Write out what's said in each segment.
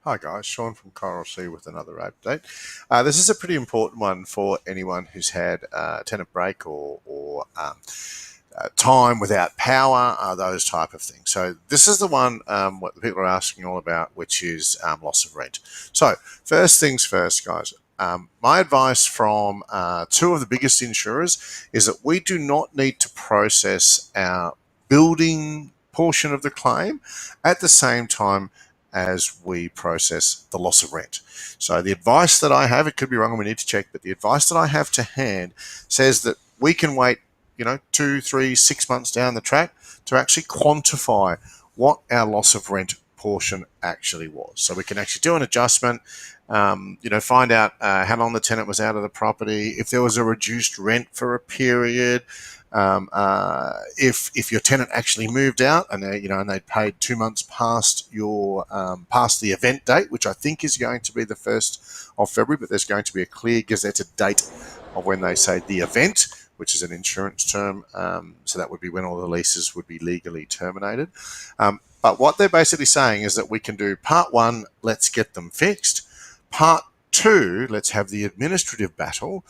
Hi guys, Sean from Coral Sea with another update. This is a pretty important one for anyone who's had a tenant break or time without power, those type of things. So this is the one what the people are asking all about, which is loss of rent. So first things first, guys. My advice from two of the biggest insurers is that we do not need to process our building portion of the claim at the same time as we process the loss of rent. So the advice that I have, it could be wrong and we need to check, but the advice that I have to hand says that we can wait, 2, 3, 6 months down the track to actually quantify what our loss of rent portion actually was. So we can actually do an adjustment, find out how long the tenant was out of the property, if there was a reduced rent for a period, if your tenant actually moved out and they paid 2 months past your past the event date, which I think is going to be the 1st of February, but there's going to be a clear gazetted date of when they say the event, which is an insurance term. So that would be when all the leases would be legally terminated. But what they're basically saying is that we can do part one, let's get them fixed. Part two, let's have the administrative battle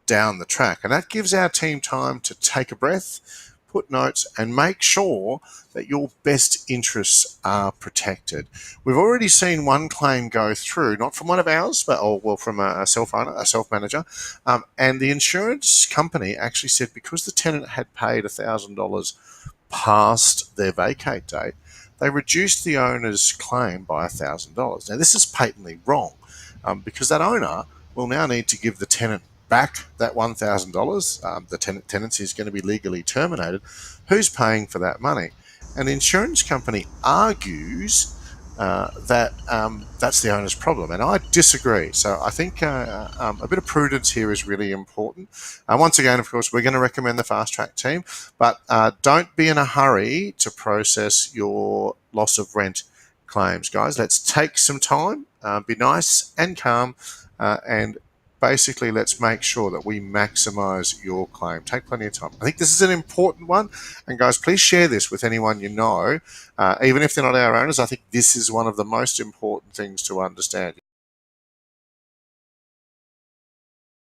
down the track. And that gives our team time to take a breath, put notes, and make sure that your best interests are protected. We've already seen one claim go through, not from one of ours, but from a self-owner, a self-manager, and the insurance company actually said because the tenant had paid $1,000 past their vacate date, they reduced the owner's claim by $1,000. Now, this is patently wrong because that owner will now need to give the tenant back that $1,000. The tenancy is going to be legally terminated. Who's paying for that money? And the insurance company argues that that's the owner's problem, and I disagree. So I think a bit of prudence here is really important. Once again, of course, we're going to recommend the fast track team, but don't be in a hurry to process your loss of rent claims, guys. Let's take some time, be nice and calm, and basically let's make sure that we maximize your claim. Take plenty of time. I think this is an important one, and guys, please share this with anyone you know, even if they're not our owners. I think this is one of the most important things to understand.